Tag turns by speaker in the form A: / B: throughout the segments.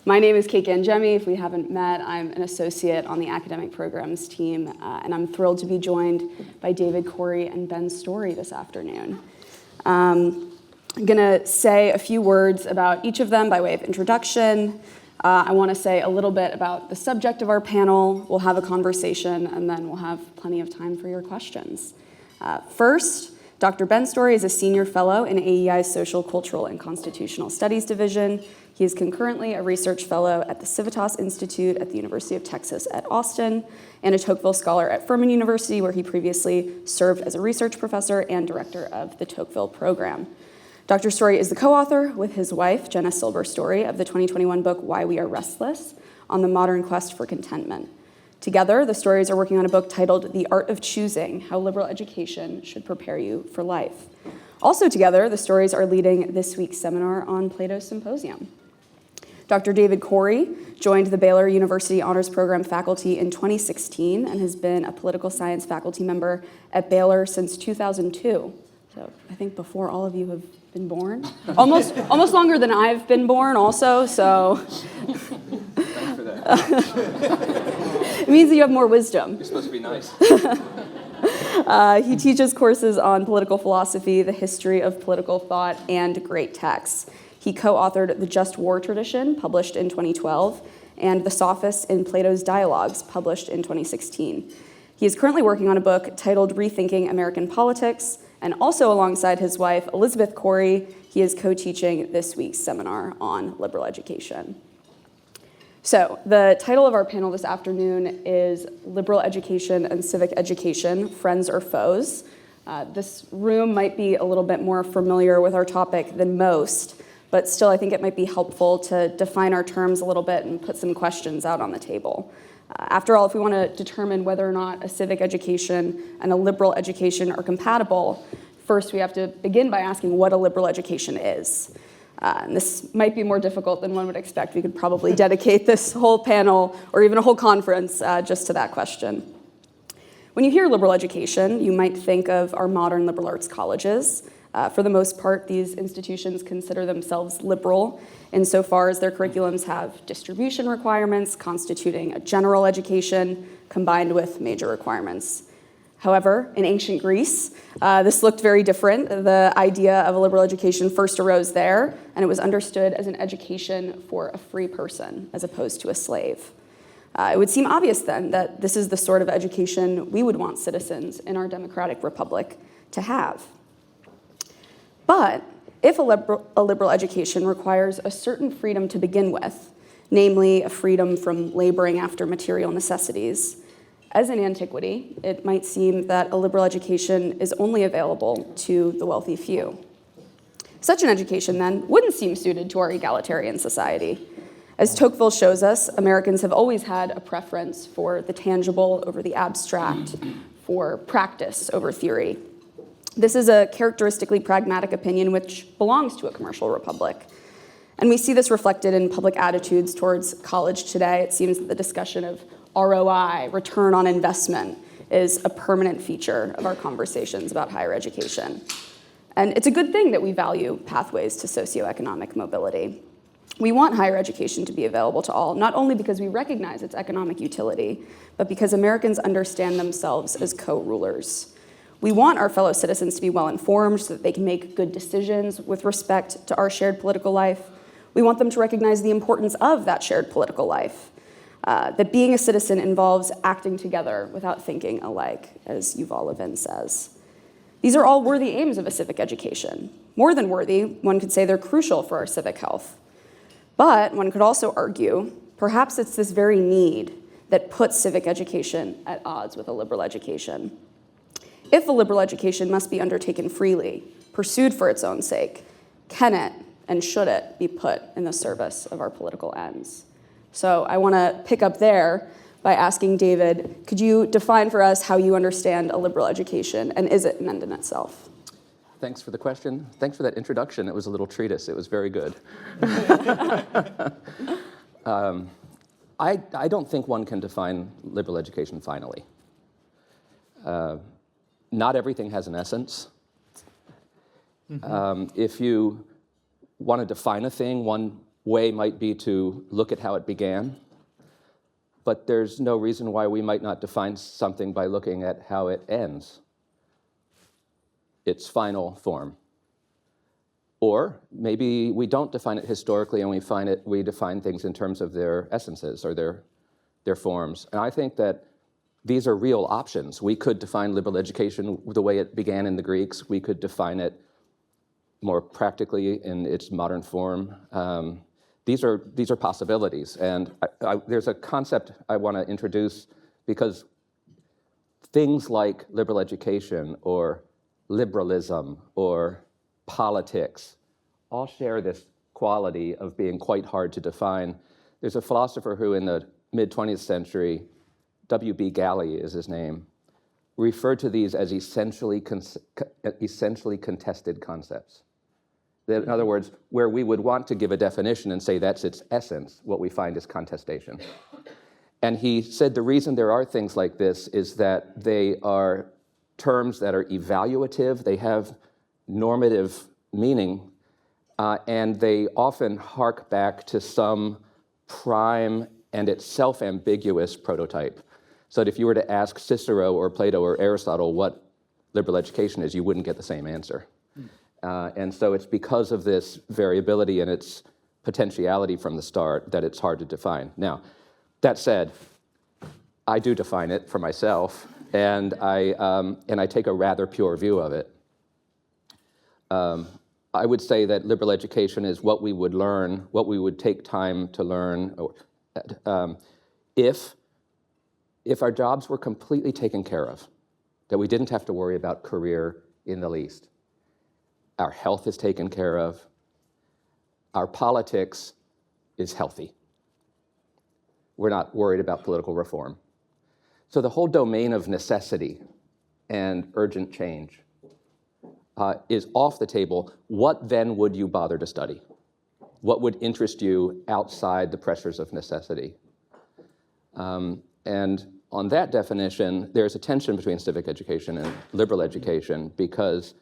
A: My name is Kate Gangemi. If we haven't met, I'm an associate on the academic programs team, and I'm thrilled to be joined by David Corey and Ben Story this afternoon. I'm going to say a few words about each of them by way of introduction. I want to say a little bit about the subject of our panel. We'll have a conversation, and then we'll have plenty of time for your questions. First, Dr. Ben Story is a senior fellow in AEI's Social, Cultural, and Constitutional Studies Division. He is concurrently a research fellow at the Civic Institute at the University of Texas at Austin and a Tocqueville Scholar at Furman University, where he previously served as a research professor and director of the Tocqueville program. Dr. Story is the co-author with his wife, Jenna Silber Story, of the 2021 book, Why We Are Restless, on the modern quest for contentment. Together, the Stories are working on a book titled The Art of Choosing, How Liberal Education Should Prepare You for Life. Also together, the Stories are leading this week's seminar on Plato's Symposium. Dr. David Corey joined the Baylor University Honors Program faculty in 2016 and has been a political science faculty member at Baylor since 2002. So I think before all of you have been born. Almost longer than I've been born also, so.
B: Thanks for that.
A: It means that you have more wisdom.
B: You're supposed to be nice.
A: He teaches courses on political philosophy, the history of political thought, and great texts. He co-authored The Just War Tradition, published in 2012, and The Sophists in Plato's Dialogues, published in 2016. He is currently working on a book titled Rethinking American Politics, and also alongside his wife, Elizabeth Corey, he is co-teaching this week's seminar on liberal education. So the title of our panel this afternoon is Liberal Education and Civic Education, Friends or Foes. This room might be a little bit more familiar with our topic than most, but still I think it might be helpful to define our terms a little bit and put some questions out on the table. After all, if we want to determine whether or not a civic education and a liberal education are compatible, first we have to begin by asking what a liberal education is. And this might be more difficult than one would expect. We could probably dedicate this whole panel or even a whole conference just to that question. When you hear liberal education, you might think of our modern liberal arts colleges. For the most part, these institutions consider themselves liberal insofar as their curriculums have distribution requirements constituting a general education combined with major requirements. However, in ancient Greece, this looked very different. The idea of a liberal education first arose there, and it was understood as an education for a free person as opposed to a slave. It would seem obvious then that this is the sort of education we would want citizens in our democratic republic to have. But if a liberal education requires a certain freedom to begin with, namely a freedom from laboring after material necessities, as in antiquity, it might seem that a liberal education is only available to the wealthy few. Such an education, then, wouldn't seem suited to our egalitarian society. As Tocqueville shows us, Americans have always had a preference for the tangible over the abstract, for practice over theory. This is a characteristically pragmatic opinion which belongs to a commercial republic. And we see this reflected in public attitudes towards college today. It seems that the discussion of ROI, return on investment, is a permanent feature of our conversations about higher education. And it's a good thing that we value pathways to socioeconomic mobility. We want higher education to be available to all, not only because we recognize its economic utility, but because Americans understand themselves as co-rulers. We want our fellow citizens to be well-informed so that they can make good decisions with respect to our shared political life. We want them to recognize the importance of that shared political life, that being a citizen involves acting together without thinking alike, as Yuval Levin says. These are all worthy aims of a civic education. More than worthy, one could say they're crucial for our civic health. But one could also argue, perhaps it's this very need that puts civic education at odds with a liberal education. If a liberal education must be undertaken freely, pursued for its own sake, can it and should it be put in the service of our political ends? So I want to pick up there by asking David, could you define for us how you understand a liberal education, and is it an end in itself?
B: Thanks for the question. Thanks for that introduction. It was a little treatise. It was very good. I don't think one can define liberal education finally. Not everything has an essence. If you want to define a thing, one way might be to look at how it began, but there's no reason why we might not define something by looking at how it ends, its final form. Or maybe we don't define it historically and we define things in terms of their essences or their forms. And I think that these are real options. We could define liberal education the way it began in the Greeks. We could define it more practically in its modern form. These are possibilities. And there's a concept I want to introduce, because things like liberal education or liberalism or politics all share this quality of being quite hard to define. There's a philosopher who in the mid-20th century, W.B. Galley is his name, referred to these as essentially contested concepts. In other words, where we would want to give a definition and say that's its essence, what we find is contestation. And he said the reason there are things like this is that they are terms that are evaluative, they have normative meaning, and they often hark back to some prime and itself ambiguous prototype. So that if you were to ask Cicero or Plato or Aristotle what liberal education is, you wouldn't get the same answer. And so it's because of this variability and its potentiality from the start that it's hard to define. Now, that said, I do define it for myself, and I take a rather pure view of it. I would say that liberal education is what we would learn, what we would take time to learn, if our jobs were completely taken care of, that we didn't have to worry about career in the least. Our health is taken care of. Our politics is healthy. We're not worried about political reform. So the whole domain of necessity and urgent change is off the table. What then would you bother to study? What would interest you outside the pressures of necessity? And on that definition, there's a tension between civic education and liberal education, because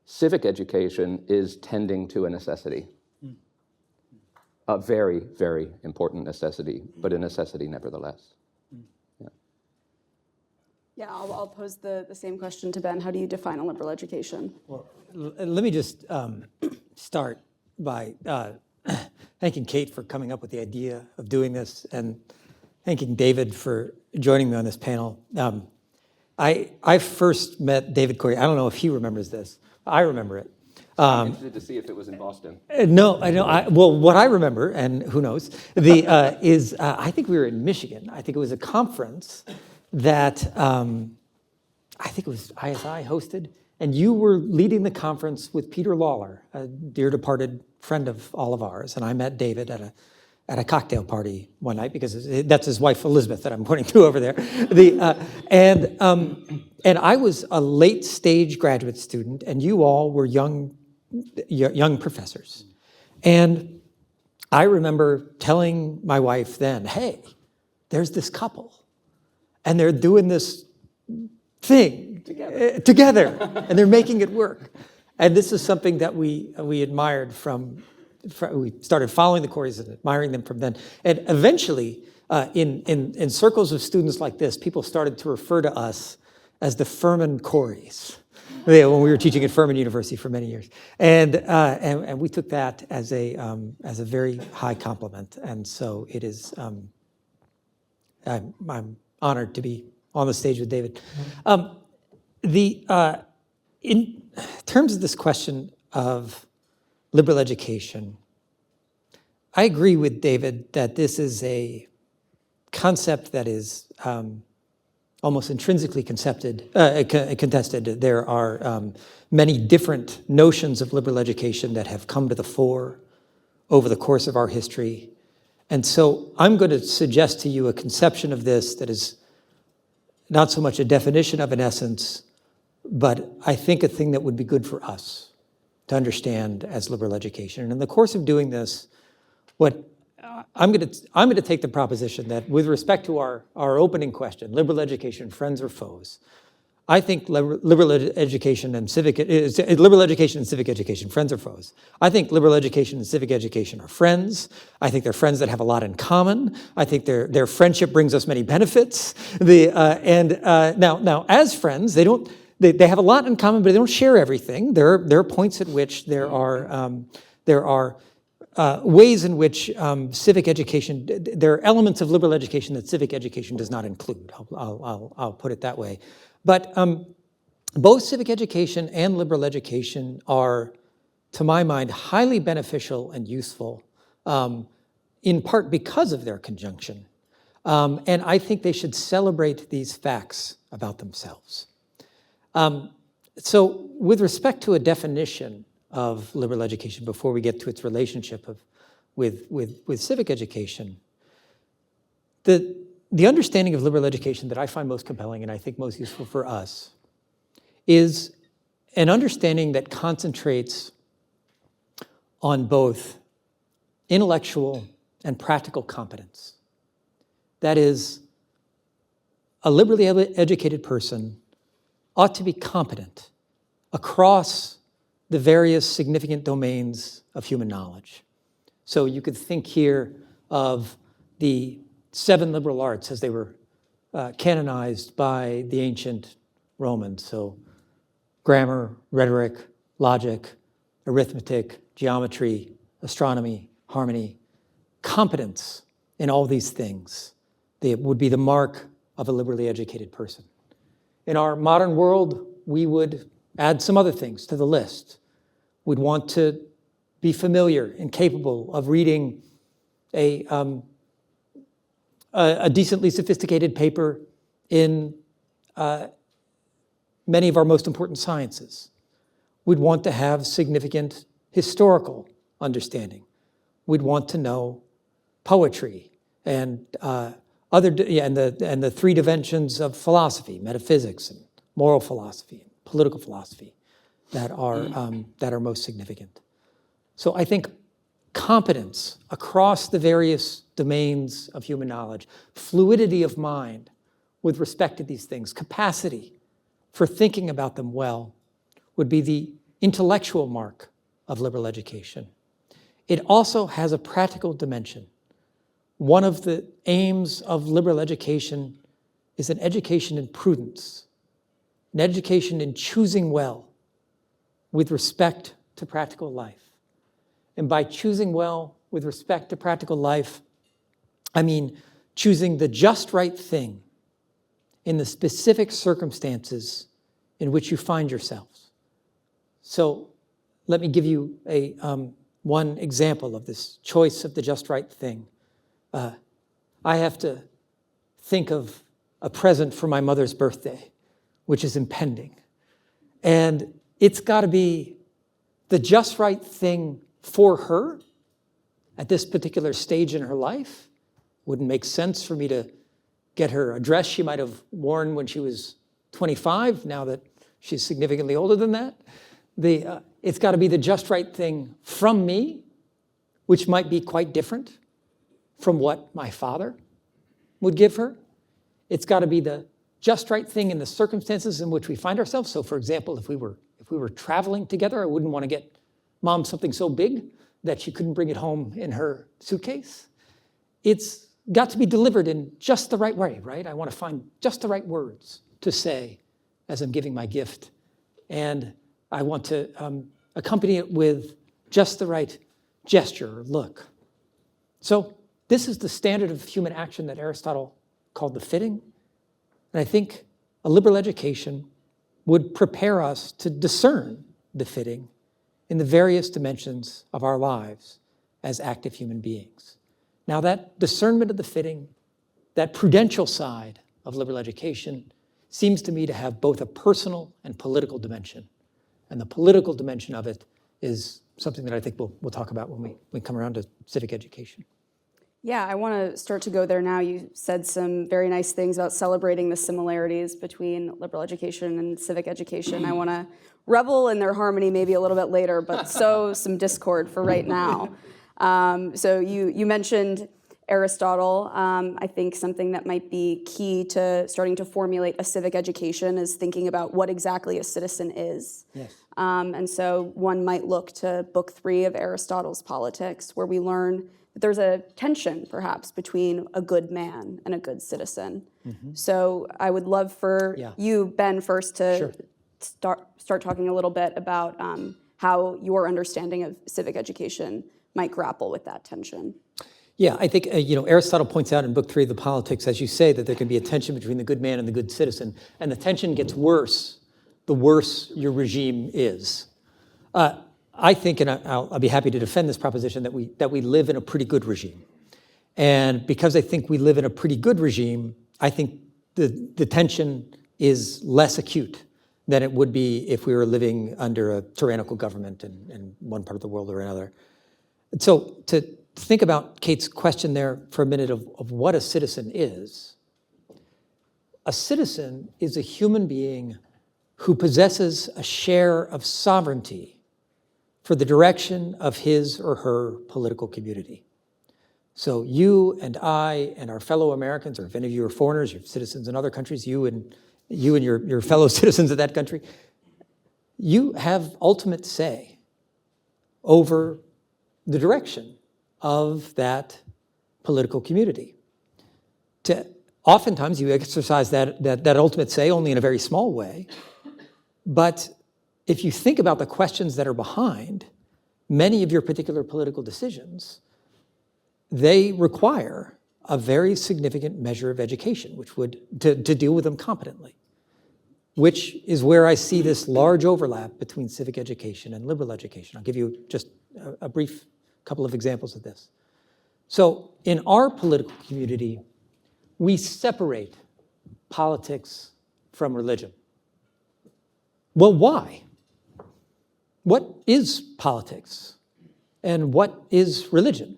B: civic education is tending to a necessity, a very, very important necessity, but a necessity nevertheless.
A: Yeah, I'll pose the same question to Ben. How do you define a liberal education?
C: Well, let me just start by thanking Kate for coming up with the idea of doing this, and thanking David for joining me on this panel. I first met David Corey. I don't know if he remembers this. I remember it.
B: I'm interested to see if it was in Boston.
C: No, I know. Well, what I remember, and who knows, is I think we were in Michigan. I think it was a conference that I think it was ISI hosted, and you were leading the conference with Peter Lawler, a dear departed friend of all of ours, and I met David at a cocktail party one night, because that's his wife Elizabeth that I'm pointing to over there. And I was a late stage graduate student, and you all were young professors. And I remember telling my wife then, hey, there's this couple, and they're doing this thing together, and they're making it work. And this is something that we admired we started following the Coreys and admiring them from then. And eventually, in circles of students like this, people started to refer to us as the Furman Coreys, when we were teaching at Furman University for many years. And we took that as a very high compliment. And so it is, I'm honored to be on the stage with David. In terms of this question of liberal education, I agree with David that this is a concept that is almost intrinsically contested. There are many different notions of liberal education that have come to the fore over the course of our history. And so I'm going to suggest to you a conception of this that is not so much a definition of an essence, but I think a thing that would be good for us to understand as liberal education. And in the course of doing this, what I'm going to take the proposition that with respect to our opening question, liberal education, friends or foes, I think liberal education and civic education, friends or foes. I think liberal education and civic education are friends. I think they're friends that have a lot in common. I think their friendship brings us many benefits. Now, as friends, they have a lot in common, but they don't share everything. There are points at which there are ways in which civic education, there are elements of liberal education that civic education does not include. I'll put it that way. But both civic education and liberal education are, to my mind, highly beneficial and useful, in part because of their conjunction. And I think they should celebrate these facts about themselves. So with respect to a definition of liberal education, before we get to its relationship with civic education, the understanding of liberal education that I find most compelling and I think most useful for us is an understanding that concentrates on both intellectual and practical competence. That is, a liberally educated person ought to be competent across the various significant domains of human knowledge. So you could think here of the 7 liberal arts as they were canonized by the ancient Romans. So grammar, rhetoric, logic, arithmetic, geometry, astronomy, harmony, competence in all these things. They would be the mark of a liberally educated person. In our modern world, we would add some other things to the list. We'd want to be familiar and capable of reading a decently sophisticated paper in many of our most important sciences. We'd want to have significant historical understanding. We'd want to know poetry and the 3 dimensions of philosophy, metaphysics and moral philosophy and political philosophy that are most significant. So I think competence across the various domains of human knowledge, fluidity of mind with respect to these things, capacity for thinking about them well, would be the intellectual mark of liberal education. It also has a practical dimension. One of the aims of liberal education is an education in prudence, an education in choosing well with respect to practical life. And by choosing well with respect to practical life, I mean choosing the just right thing in the specific circumstances in which you find yourselves. So let me give you one example of this choice of the just right thing. I have to think of a present for my mother's birthday, which is impending. And it's got to be the just right thing for her at this particular stage in her life. Wouldn't make sense for me to get her a dress she might have worn when she was 25, now that she's significantly older than that. It's got to be the just right thing from me, which might be quite different from what my father would give her. It's got to be the just right thing in the circumstances in which we find ourselves. So for example, if we were traveling together, I wouldn't want to get Mom something so big that she couldn't bring it home in her suitcase. It's got to be delivered in just the right way, right? I want to find just the right words to say as I'm giving my gift. And I want to accompany it with just the right gesture or look. So this is the standard of human action that Aristotle called the fitting. And I think a liberal education would prepare us to discern the fitting in the various dimensions of our lives as active human beings. Now that discernment of the fitting, that prudential side of liberal education, seems to me to have both a personal and political dimension. And the political dimension of it is something that I think we'll talk about when we come around to civic education.
A: Yeah, I want to start to go there now. You said some very nice things about celebrating the similarities between liberal education and civic education. I want to revel in their harmony maybe a little bit later, but sow some discord for right now. So you mentioned Aristotle, I think something that might be key to starting to formulate a civic education is thinking about what exactly a citizen is.
C: Yes.
A: And so one might look to Book 3 of Aristotle's Politics, where we learn that there's a tension, perhaps, between a good man and a good citizen. So I would love for you, Ben, first to start talking a little bit about how your understanding of civic education might grapple with that tension.
C: Yeah, I think Aristotle points out in Book 3 of the Politics, as you say, that there can be a tension between the good man and the good citizen, and the tension gets worse the worse your regime is. I think, and I'll be happy to defend this proposition, that we live in a pretty good regime, and because I think we live in a pretty good regime, I think the tension is less acute than it would be if we were living under a tyrannical government in one part of the world or another. And so to think about Kate's question there for a minute of what a citizen is a human being who possesses a share of sovereignty for the direction of his or her political community. So you and I and our fellow Americans, or if any of you are foreigners, you're citizens in other countries, you and your fellow citizens of that country, you have ultimate say over the direction of that political community. Oftentimes you exercise that ultimate say only in a very small way, but if you think about the questions that are behind many of your particular political decisions, they require a very significant measure of education, which would to deal with them competently, which is where I see this large overlap between civic education and liberal education. I'll give you just a brief couple of examples of this. So in our political community, we separate politics from religion. Well, why? What is politics? And what is religion?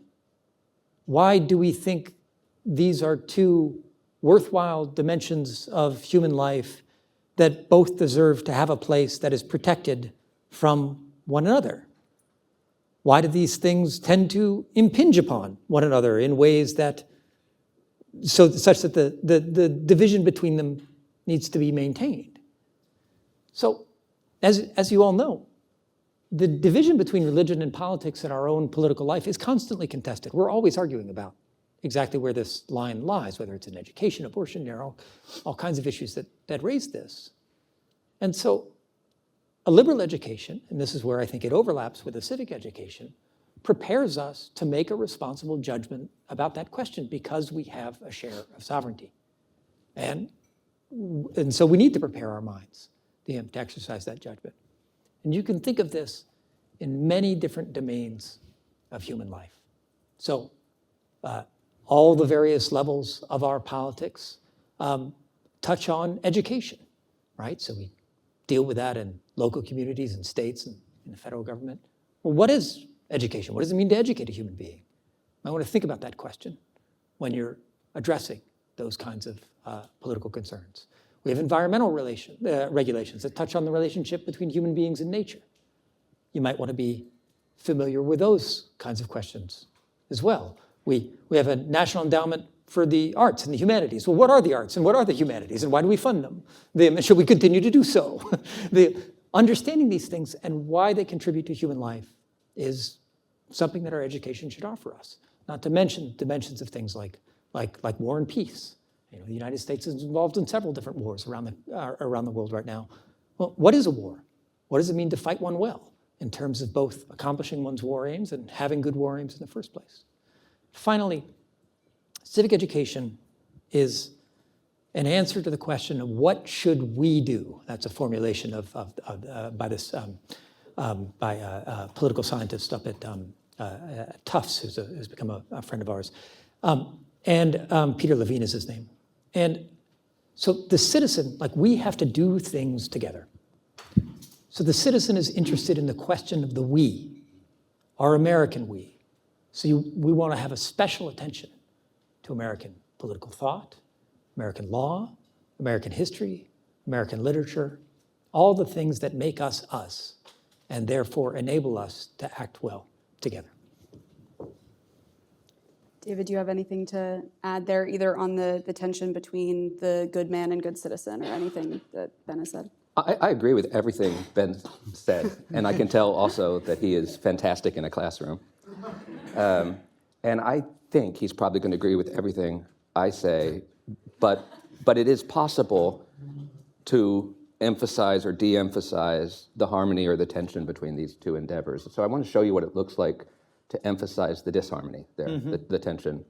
C: Why do we think these are two worthwhile dimensions of human life that both deserve to have a place that is protected from one another? Why do these things tend to impinge upon one another in ways that such that the division between them needs to be maintained? So, as you all know, the division between religion and politics in our own political life is constantly contested. We're always arguing about exactly where this line lies, whether it's in education, abortion, all kinds of issues that raise this. And so a liberal education, and this is where I think it overlaps with a civic education, prepares us to make a responsible judgment about that question because we have a share of sovereignty. And so we need to prepare our minds to exercise that judgment. And you can think of this in many different domains of human life. So all the various levels of our politics touch on education, right? So we deal with that in local communities and states and in the federal government. Well, what is education? What does it mean to educate a human being? I want to think about that question when you're addressing those kinds of political concerns. We have environmental regulations that touch on the relationship between human beings and nature. You might want to be familiar with those kinds of questions as well. We have a national endowment for the arts and the humanities. Well, what are the arts and what are the humanities and why do we fund them? Should we continue to do so? Understanding these things and why they contribute to human life is something that our education should offer us. Not to mention dimensions of things like war and peace. The United States is involved in several different wars around the world right now. Well, what is a war? What does it mean to fight one well in terms of both accomplishing one's war aims and having good war aims in the first place? Finally, civic education is an answer to the question of what should we do? That's a formulation by a political scientist up at Tufts, who's become a friend of ours. Peter Levine is his name. And so the citizen, we have to do things together. So the citizen is interested in the question of the we, our American we. So we want to have a special attention to American political thought, American law, American history, American literature, all the things that make us us, and therefore enable us to act well together.
A: David, do you have anything to add there, either on the tension between the good man and good citizen, or anything that Ben has said?
B: I agree with everything Ben said, and I can tell also that he is fantastic in a classroom. And I think he's probably going to agree with everything I say, but it is possible to emphasize or de-emphasize the harmony or the tension between these two endeavors. So I want to show you what it looks like to emphasize the disharmony there, the tension.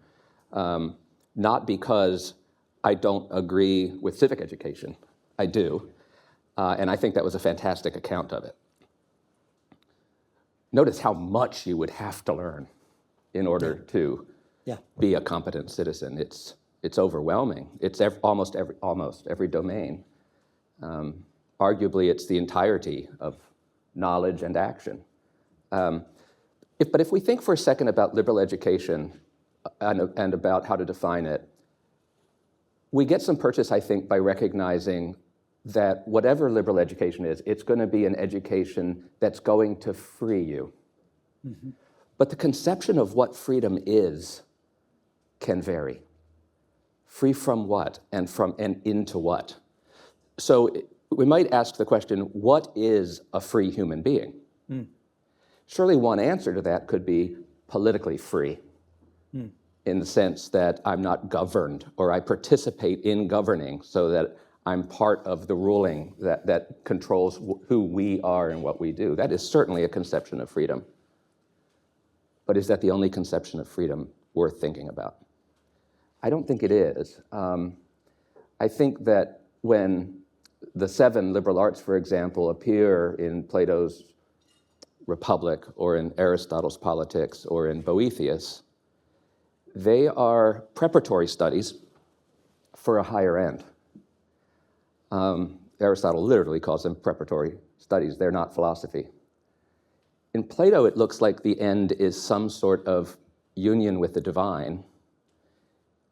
B: Not because I don't agree with civic education, I do. And I think that was a fantastic account of it. Notice how much you would have to learn in order to be a competent citizen. It's overwhelming. It's almost every domain. Arguably, it's the entirety of knowledge and action. But if we think for a second about liberal education and about how to define it, we get some purchase, I think, by recognizing that whatever liberal education is, it's going to be an education that's going to free you. But the conception of what freedom is can vary. Free from what and into what? So we might ask the question, what is a free human being? Surely one answer to that could be politically free, in the sense that I'm not governed, or I participate in governing so that I'm part of the ruling that controls who we are and what we do. That is certainly a conception of freedom. But is that the only conception of freedom worth thinking about? I don't think it is. I think that when the 7 liberal arts, for example, appear in Plato's Republic or in Aristotle's Politics or in Boethius, they are preparatory studies for a higher end. Aristotle literally calls them preparatory studies. They're not philosophy. In Plato, it looks like the end is some sort of union with the divine.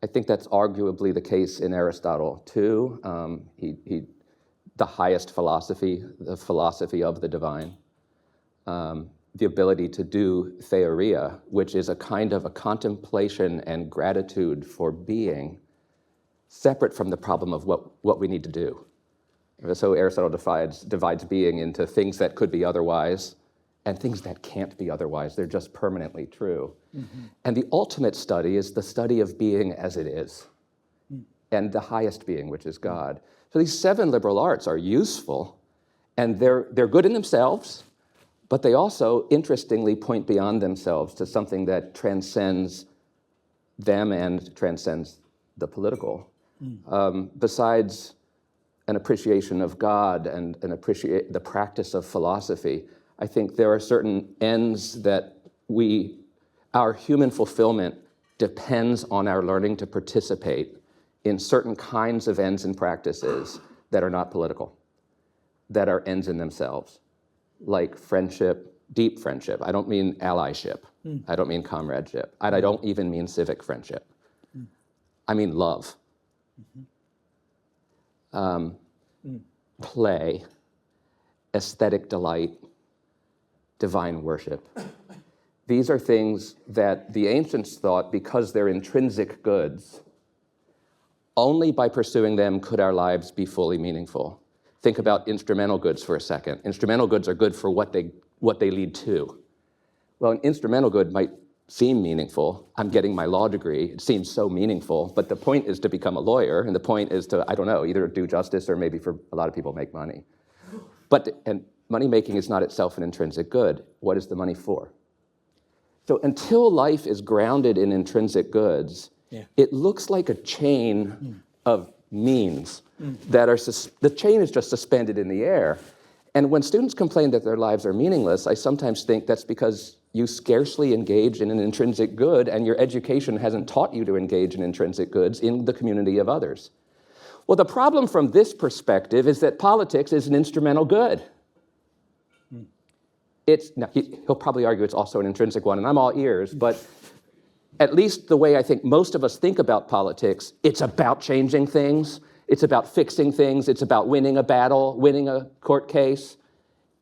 B: I think that's arguably the case in Aristotle, too. The highest philosophy, the philosophy of the divine. The ability to do theoria, which is a kind of a contemplation and gratitude for being, separate from the problem of what we need to do. So Aristotle divides being into things that could be otherwise and things that can't be otherwise. They're just permanently true. And the ultimate study is the study of being as it is, and the highest being, which is God. So these 7 liberal arts are useful, and they're good in themselves, but they also, interestingly, point beyond themselves to something that transcends them and transcends the political. Besides an appreciation of God and the practice of philosophy, I think there are certain ends that our human fulfillment depends on our learning to participate in certain kinds of ends and practices that are not political, that are ends in themselves, like friendship, deep friendship. I don't mean allyship. I don't mean comradeship. I don't even mean civic friendship. I mean love. Play, aesthetic delight, divine worship. These are things that the ancients thought, because they're intrinsic goods, only by pursuing them could our lives be fully meaningful. Think about instrumental goods for a second. Instrumental goods are good for what they lead to. Well, an instrumental good might seem meaningful. I'm getting my law degree. It seems so meaningful, but the point is to become a lawyer, and the point is to, I don't know, either do justice or maybe for a lot of people make money. And money making is not itself an intrinsic good. What is the money for? So until life is grounded in intrinsic goods, it looks like a chain of means that are, the chain is just suspended in the air. And when students complain that their lives are meaningless, I sometimes think that's because you scarcely engage in an intrinsic good, and your education hasn't taught you to engage in intrinsic goods in the community of others. Well, the problem from this perspective is that politics is an instrumental good. He'll probably argue it's also an intrinsic one, and I'm all ears, but at least the way I think most of us think about politics, it's about changing things, it's about fixing things, it's about winning a battle, winning a court case.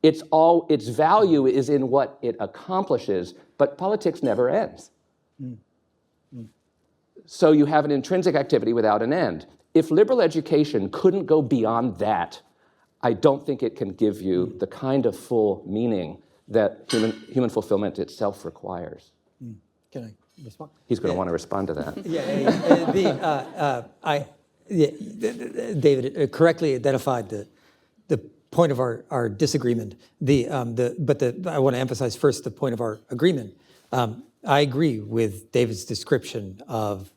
B: Its value is in what it accomplishes, but politics never ends. So you have an intrinsic activity without an end. If liberal education couldn't go beyond that, I don't think it can give you the kind of full meaning that human fulfillment itself requires.
C: Can I respond?
B: He's going to want to respond to that.
C: David correctly identified the point of our disagreement. I want to emphasize first the point of our agreement. I agree with David's description of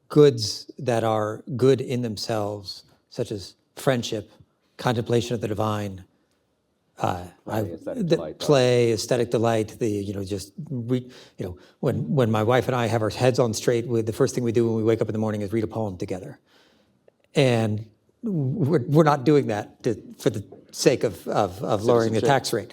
C: goods that are good in themselves, such as friendship, contemplation of the divine, play, aesthetic delight. When my wife and I have our heads on straight, the first thing we do when we wake up in the morning is read a poem together, and we're not doing that for the sake of lowering the tax rate.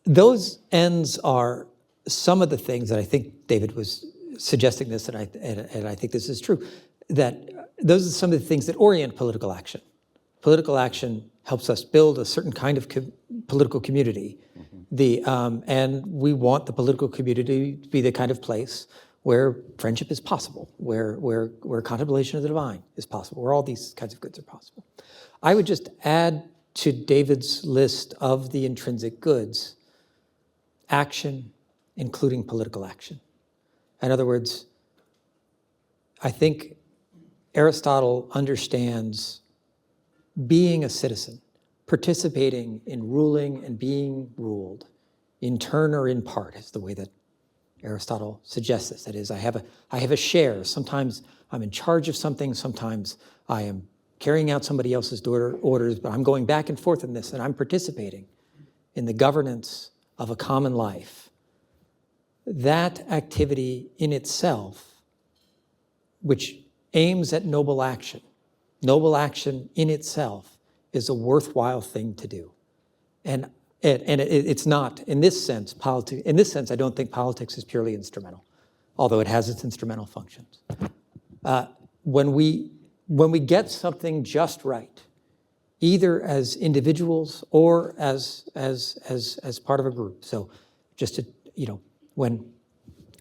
C: Those ends are some of the things that I think David was suggesting this, and I think this is true, that those are some of the things that orient political action. Political action helps us build a certain kind of political community. And we want the political community to be the kind of place where friendship is possible, where contemplation of the divine is possible, where all these kinds of goods are possible. I would just add to David's list of the intrinsic goods, action, including political action. In other words, I think Aristotle understands being a citizen, participating in ruling and being ruled, in turn or in part, is the way that Aristotle suggests this. That is, I have a share. Sometimes I'm in charge of something, sometimes I am carrying out somebody else's orders, but I'm going back and forth in this, and I'm participating in the governance of a common life. That activity in itself, which aims at noble action in itself is a worthwhile thing to do. And it's not, in this sense, politics. In this sense, I don't think politics is purely instrumental, although it has its instrumental functions. When we get something just right, either as individuals or as part of a group. So just to, when,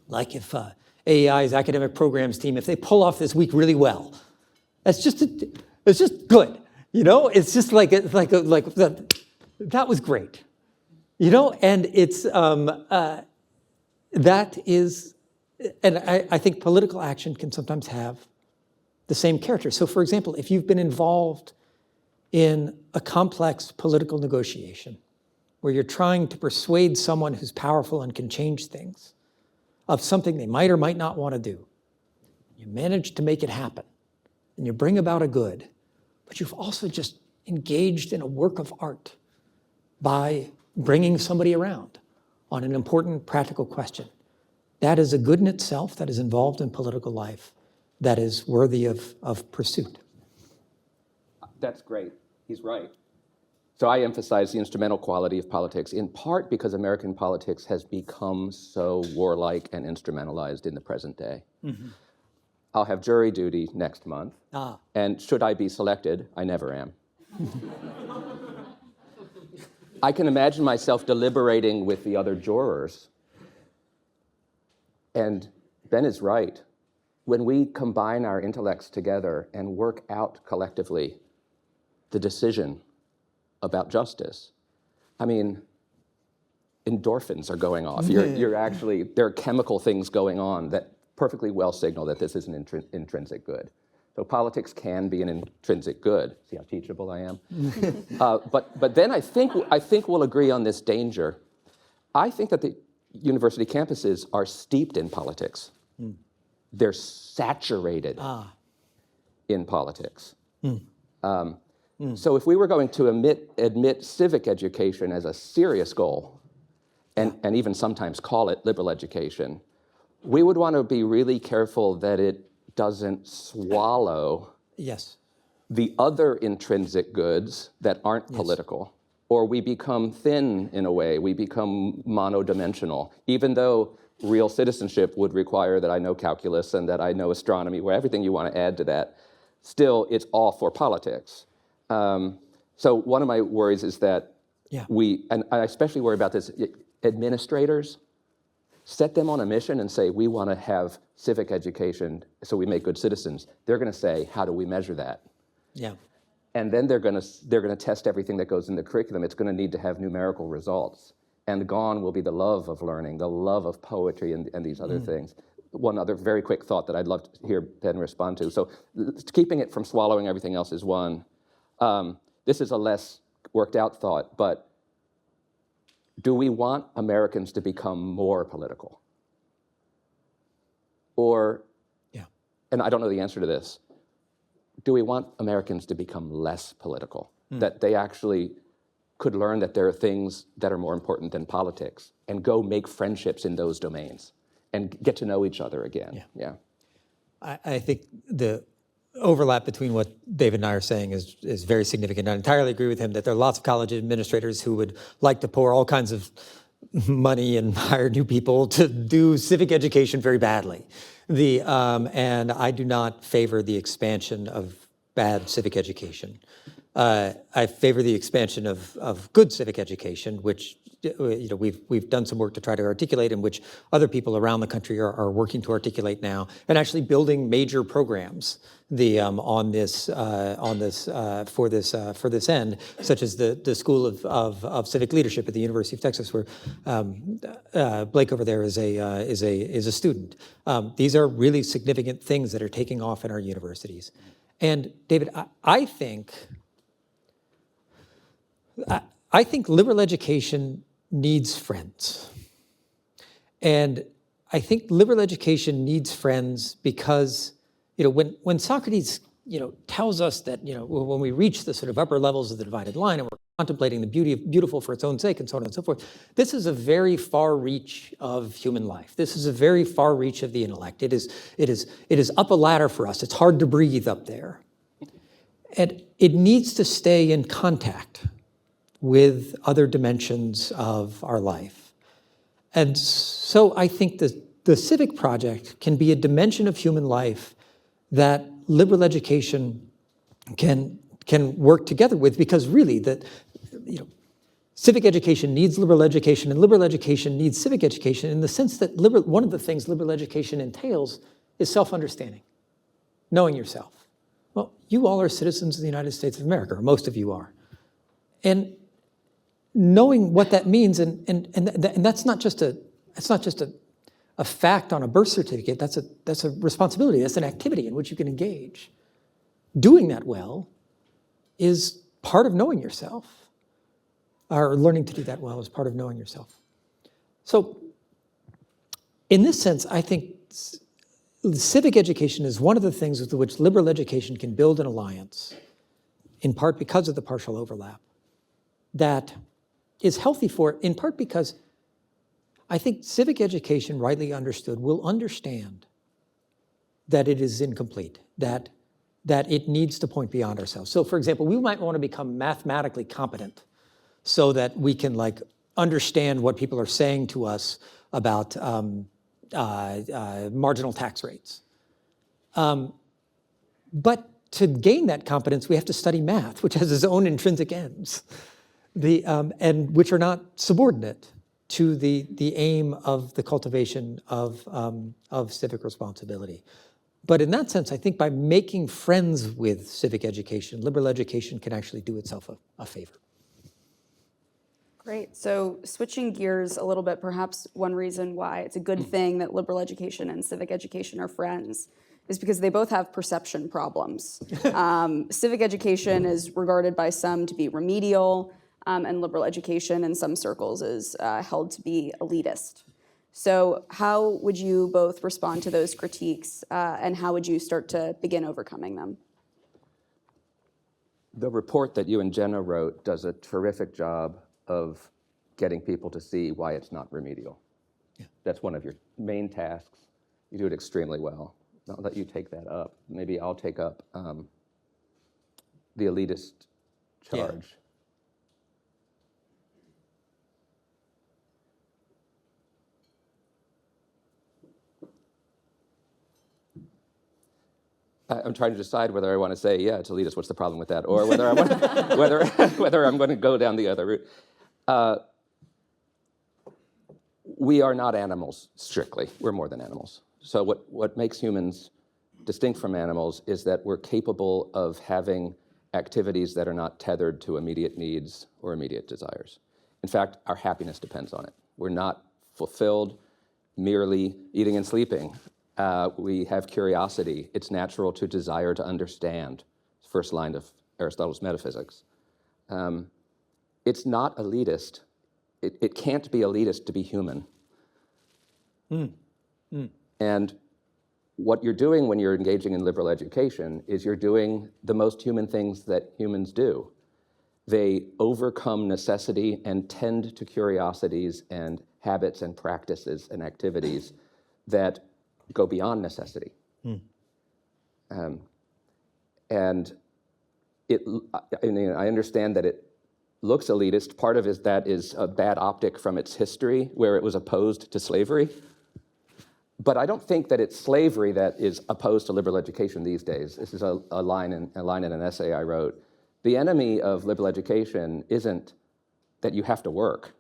C: like if AEI's academic programs team, if they pull off this week really well, it's just good. It's just like that was great. And it's that is, and I think political action can sometimes have the same character. So for example, if you've been involved in a complex political negotiation where you're trying to persuade someone who's powerful and can change things of something they might or might not want to do, you manage to make it happen and you bring about a good, but you've also just engaged in a work of art by bringing somebody around on an important practical question. That is a good in itself, that is involved in political life, that is worthy of pursuit.
B: That's great. He's right. So I emphasize the instrumental quality of politics, in part because American politics has become so warlike and instrumentalized in the present day. Mm-hmm. I'll have jury duty next month, and should I be selected, I never am. I can imagine myself deliberating with the other jurors, and Ben is right. When we combine our intellects together and work out collectively the decision about justice, endorphins are going off. You're actually, there are chemical things going on that perfectly well signal that this is an intrinsic good. So politics can be an intrinsic good. See how teachable I am? But then I think we'll agree on this danger. I think that the university campuses are steeped in politics. Mm. They're saturated in politics. Mm. So if we were going to admit civic education as a serious goal, and even sometimes call it liberal education, we would want to be really careful that it doesn't swallow the other intrinsic goods that aren't political, or we become thin in a way, we become monodimensional, even though real citizenship would require that I know calculus and that I know astronomy, or everything you want to add to that. Still, it's all for politics. So one of my worries is that
C: Yeah.
B: And I especially worry about this, administrators, set them on a mission and say, we want to have civic education so we make good citizens. They're going to say, how do we measure that?
C: Yeah.
B: And then they're going to test everything that goes in the curriculum. It's going to need to have numerical results. And gone will be the love of learning, the love of poetry, and these other things. One other very quick thought that I'd love to hear Ben respond to. So keeping it from swallowing everything else is one. This is a less worked out thought, but do we want Americans to become more political? Or,
C: Yeah.
B: and I don't know the answer to this, do we want Americans to become less political? That they actually could learn that there are things that are more important than politics and go make friendships in those domains and get to know each other again. Yeah.
C: I think the overlap between what David and I are saying is very significant. I entirely agree with him that there are lots of college administrators who would like to pour all kinds of money and hire new people to do civic education very badly. And I do not favor the expansion of bad civic education. I favor the expansion of good civic education, which we've done some work to try to articulate, and which other people around the country are working to articulate now, and actually building major programs for this end, such as the School of Civic Leadership at the University of Texas, where Blake over there is a student. These are really significant things that are taking off in our universities. And David, I think liberal education needs friends. And I think liberal education needs friends because, when Socrates, tells us that, when we reach the sort of upper levels of the divided line and we're contemplating the beautiful for its own sake and so on and so forth, this is a very far reach of human life. This is a very far reach of the intellect. It is up a ladder for us. It's hard to breathe up there. And it needs to stay in contact with other dimensions of our life. And so I think the civic project can be a dimension of human life that liberal education can work together with, because really civic education needs liberal education, and liberal education needs civic education, in the sense that one of the things liberal education entails is self-understanding, knowing yourself. Well, you all are citizens of the United States of America, or most of you are. And knowing what that means, and that's not just a fact on a birth certificate. That's a responsibility. That's an activity in which you can engage. Doing that well is part of knowing yourself, or learning to do that well is part of knowing yourself. So, in this sense, I think civic education is one of the things with which liberal education can build an alliance, in part because of the partial overlap, that is healthy for it, in part because I think civic education, rightly understood, will understand that it is incomplete, that it needs to point beyond ourselves. So, for example, we might want to become mathematically competent so that we can understand what people are saying to us about marginal tax rates. But to gain that competence, we have to study math, which has its own intrinsic ends, and which are not subordinate to the aim of the cultivation of civic responsibility. But in that sense, I think by making friends with civic education, liberal education can actually do itself a favor.
A: Great. So switching gears a little bit, perhaps one reason why it's a good thing that liberal education and civic education are friends is because they both have perception problems. Civic education is regarded by some to be remedial, and liberal education in some circles is held to be elitist. So how would you both respond to those critiques, and how would you start to begin overcoming them?
B: The report that you and Jenna wrote does a terrific job of getting people to see why it's not remedial.
C: Yeah.
B: That's one of your main tasks. You do it extremely well. I'll let you take that up. Maybe I'll take up the elitist charge. I'm trying to decide whether I want to say, yeah, it's elitist, what's the problem with that? Or whether I want whether I'm going to go down the other route. We are not animals, strictly. We're more than animals. So what makes humans distinct from animals is that we're capable of having activities that are not tethered to immediate needs or immediate desires. In fact, our happiness depends on it. We're not fulfilled merely eating and sleeping. We have curiosity. It's natural to desire to understand. First line of Aristotle's Metaphysics. It's not elitist. It can't be elitist to be human. And what you're doing when you're engaging in liberal education is you're doing the most human things that humans do. They overcome necessity and tend to curiosities and habits and practices and activities that go beyond necessity. And I understand that it looks elitist. Part of that is a bad optic from its history, where it was opposed to slavery. But I don't think that it's slavery that is opposed to liberal education these days. This is a line in an essay I wrote. The enemy of liberal education isn't that you have to work.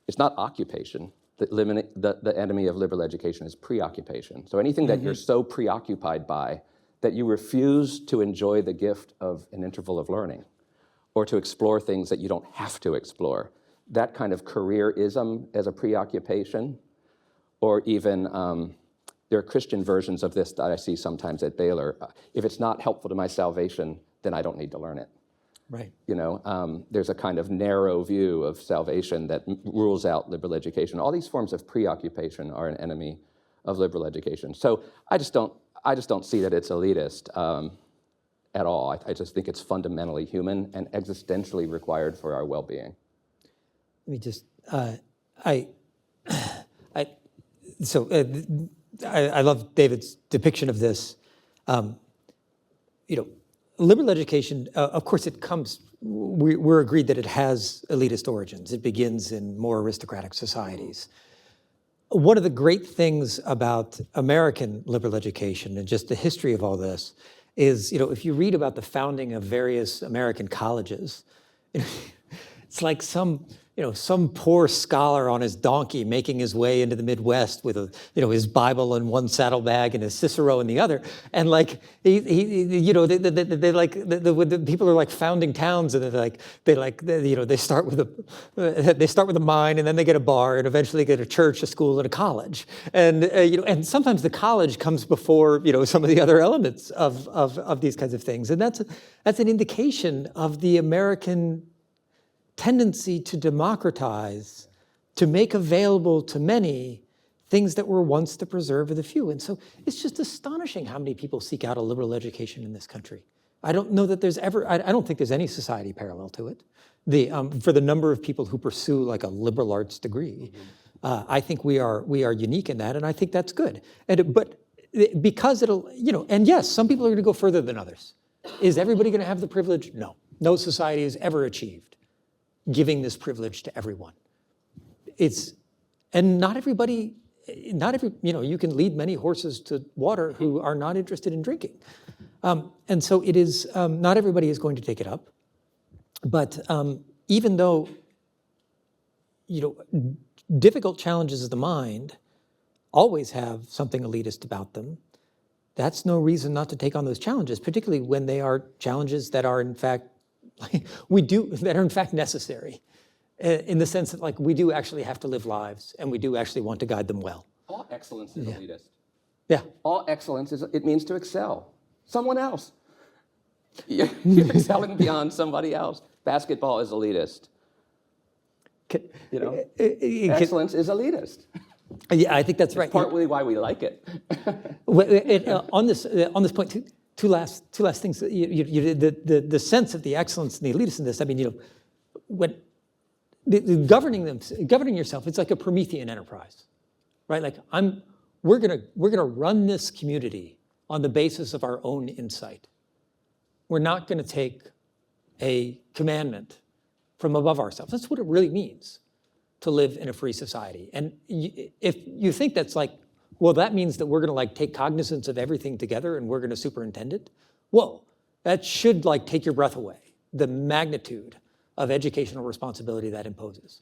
B: It's not occupation. The enemy of liberal education is preoccupation. So anything that you're so preoccupied by that you refuse to enjoy the gift of an interval of learning or to explore things that you don't have to explore. That kind of careerism as a preoccupation, or even there are Christian versions of this that I see sometimes at Baylor. If it's not helpful to my salvation, then I don't need to learn it.
C: Right.
B: There's a kind of narrow view of salvation that rules out liberal education. All these forms of preoccupation are an enemy of liberal education. So I just don't see that it's elitist at all. I just think it's fundamentally human and existentially required for our well-being.
C: Let me just, I love David's depiction of this. Liberal education, of course, it comes, we're agreed that it has elitist origins. It begins in more aristocratic societies. One of the great things about American liberal education and just the history of all this is, if you read about the founding of various American colleges, it's like some poor scholar on his donkey making his way into the Midwest with his Bible in one saddlebag and his Cicero in the other, and the people are like founding towns, and they start with a mine, and then they get a bar, and eventually get a church, a school, and a college, and sometimes the college comes before some of the other elements of these kinds of things, and that's an indication of the American tendency to democratize, to make available to many things that were once the preserve of the few. And so it's just astonishing how many people seek out a liberal education in this country. I don't know that I don't think there's any society parallel to it. For the number of people who pursue like a liberal arts degree, I think we are unique in that, and I think that's good. But because it'll, and yes, some people are going to go further than others. Is everybody going to have the privilege? No. No society has ever achieved giving this privilege to everyone. And not every, you can lead many horses to water who are not interested in drinking. And so it is, not everybody is going to take it up. But even though, difficult challenges of the mind always have something elitist about them, that's no reason not to take on those challenges, particularly when they are challenges that are in fact that are in fact necessary, in the sense that we do actually have to live lives, and we do actually want to guide them well.
B: All excellence is elitist.
C: Yeah.
B: All excellence it means to excel. Someone else. You're excelling beyond somebody else. Basketball is elitist. Excellence is elitist.
C: Yeah, I think that's right.
B: It's partly why we like it.
C: On this point, two last things. The sense of the excellence and the elitist in this. I mean, when governing yourself, it's like a Promethean enterprise, right? Like we're gonna run this community on the basis of our own insight. We're not going to take a commandment from above ourselves. That's what it really means to live in a free society. And if you think that's well, that means that we're going to take cognizance of everything together and we're going to superintend it. Whoa, that should take your breath away. The magnitude of educational responsibility that imposes.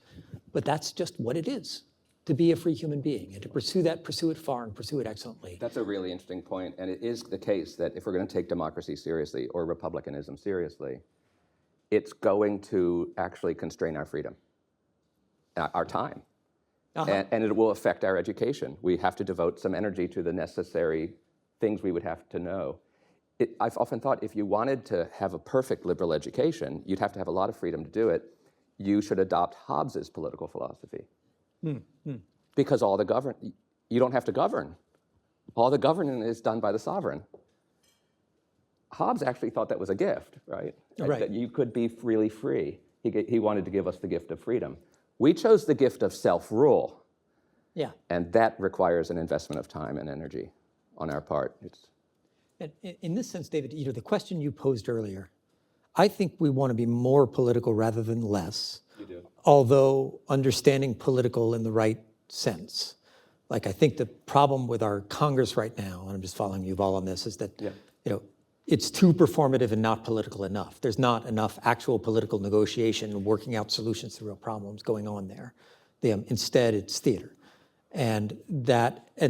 C: But that's just what it is, to be a free human being, and to pursue it far and pursue it excellently.
B: That's a really interesting point, and it is the case that if we're going to take democracy seriously or republicanism seriously, it's going to actually constrain our freedom, our time, and it will affect our education. We have to devote some energy to the necessary things we would have to know. I've often thought if you wanted to have a perfect liberal education, you'd have to have a lot of freedom to do it. You should adopt Hobbes's political philosophy. Because you don't have to govern. All the governing is done by the sovereign. Hobbes actually thought that was a gift, right?
C: Right.
B: That you could be really free. He wanted to give us the gift of freedom. We chose the gift of self-rule.
C: Yeah.
B: And that requires an investment of time and energy on our part.
C: And in this sense, David, the question you posed earlier, I think we want to be more political rather than less.
B: You do.
C: Although understanding political in the right sense. Like, I think the problem with our Congress right now, and I'm just following Yuval on this, is that it's too performative and not political enough. There's not enough actual political negotiation and working out solutions to real problems going on there. Instead, it's theater. And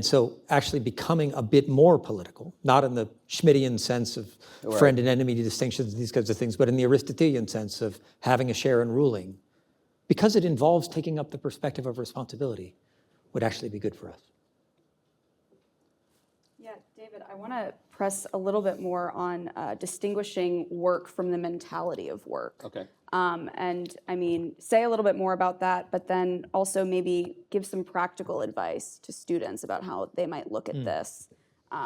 C: so actually becoming a bit more political, not in the Schmittian sense of friend and enemy distinctions, these kinds of things, but in the Aristotelian sense of having a share in ruling, because it involves taking up the perspective of responsibility, would actually be good for us.
A: Yeah, David, I want to press a little bit more on distinguishing work from the mentality of work.
B: Okay.
A: And I mean, say a little bit more about that, but then also maybe give some practical advice to students about how they might look at this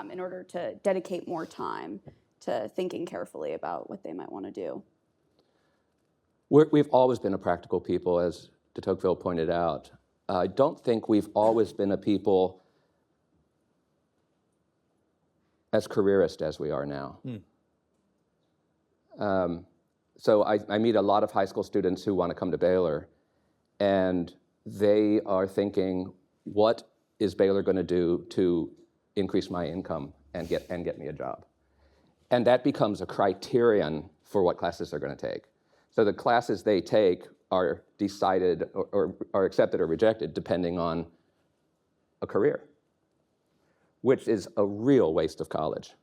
A: in order to dedicate more time to thinking carefully about what they might want to do.
B: We've always been a practical people, as de Tocqueville pointed out. I don't think we've always been a people as careerist as we are now. So I meet a lot of high school students who want to come to Baylor, and they are thinking, what is Baylor going to do to increase my income and get me a job? And that becomes a criterion for what classes they're going to take. So the classes they take are decided or are accepted or rejected depending on a career, which is a real waste of college.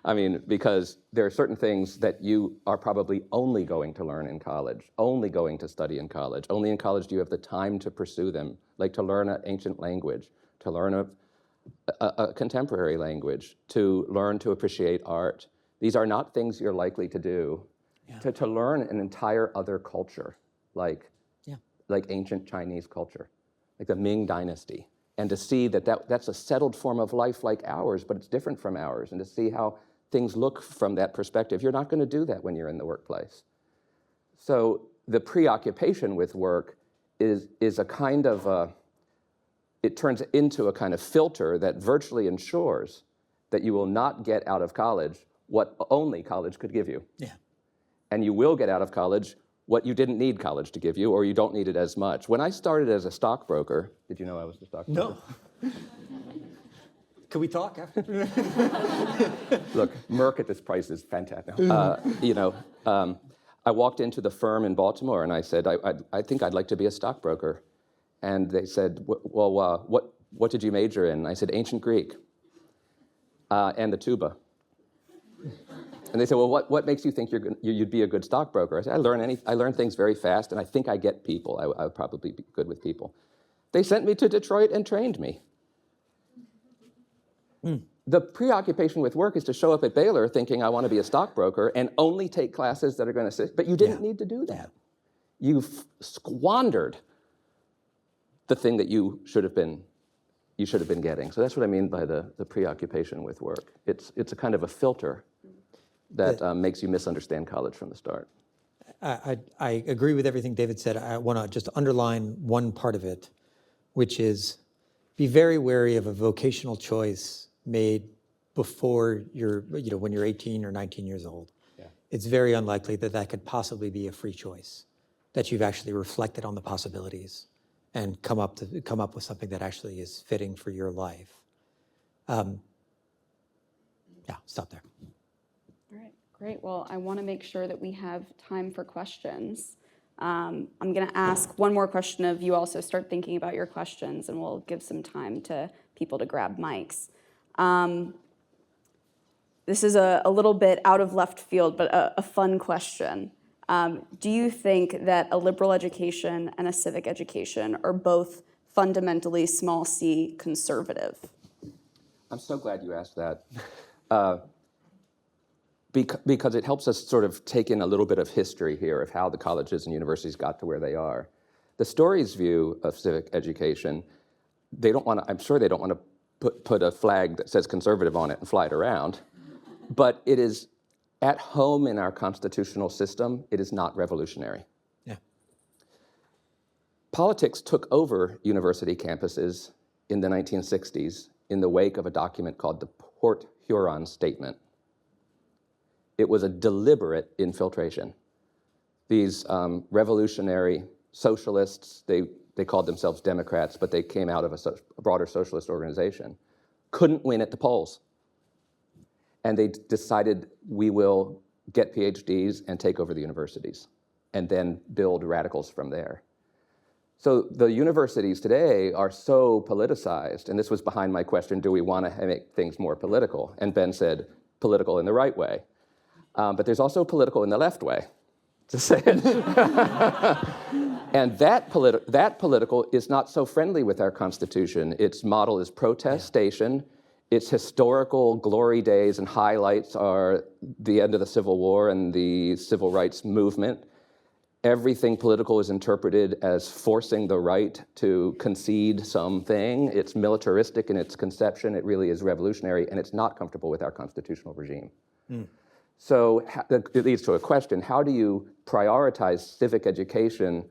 B: I mean, because there are certain things that you are probably only going to learn in college, only going to study in college. Only in college do you have the time to pursue them, like to learn an ancient language, to learn a contemporary language, to learn to appreciate art. These are not things you're likely to do. To learn an entire other culture, like ancient Chinese culture, like the Ming Dynasty. And to see that's a settled form of life like ours, but it's different from ours, and to see how things look from that perspective. You're not going to do that when you're in the workplace. So the preoccupation with work is a kind of, it turns into a kind of filter that virtually ensures that you will not get out of college what only college could give you.
C: Yeah.
B: And you will get out of college what you didn't need college to give you, or you don't need it as much. When I started as a stockbroker, did you know I was a stockbroker?
C: No. Can we talk after?
B: Look, Merck at this price is fantastic. I walked into the firm in Baltimore and I said, I think I'd like to be a stockbroker. And they said, well, what did you major in? I said, ancient Greek and the tuba. And they said, well, what makes you think you'd be a good stockbroker? I said, I learn things very fast, and I think I get people. I would probably be good with people. They sent me to Detroit and trained me. The preoccupation with work is to show up at Baylor thinking I want to be a stockbroker and only take classes that are going to sit. But you didn't need to do that. You've squandered the thing that you should have been getting. So that's what I mean by the preoccupation with work. It's a kind of a filter that makes you misunderstand college from the start.
C: I agree with everything David said. I want to just underline one part of it, which is be very wary of a vocational choice made before when you're 18 or 19 years old. Yeah. It's very unlikely that could possibly be a free choice, that you've actually reflected on the possibilities and come up with something that actually is fitting for your life. Stop there.
A: All right, Great. Well, I want to make sure that we have time for questions. I'm going to ask one more question of you also start thinking about your questions, and we'll give some time to people to grab mics. This is a little bit out of left field, but a fun question. Do you think that a liberal education and a civic education are both fundamentally small c conservative?
B: I'm so glad you asked that. Because it helps us sort of take in a little bit of history here of how the colleges and universities got to where they are. The Story's view of civic education, they don't want to, I'm sure they don't want to put a flag that says conservative on it and fly it around, but it is at home in our constitutional system. It is not revolutionary.
C: Yeah.
B: Politics took over university campuses in the 1960s in the wake of a document called the Port Huron Statement. It was a deliberate infiltration. These revolutionary socialists, they called themselves Democrats, but they came out of a broader socialist organization, couldn't win at the polls. And they decided, we will get PhDs and take over the universities, and then build radicals from there. So the universities today are so politicized, and this was behind my question, do we want to make things more political? And Ben said, political in the right way. But there's also political in the left way, to say it. And that political is not so friendly with our Constitution. Its model is protestation. Its historical glory days and highlights are the end of the Civil War and the Civil Rights Movement. Everything political is interpreted as forcing the right to concede something. It's militaristic in its conception. It really is revolutionary, and it's not comfortable with our constitutional regime. Mm. So it leads to a question: how do you prioritize civic education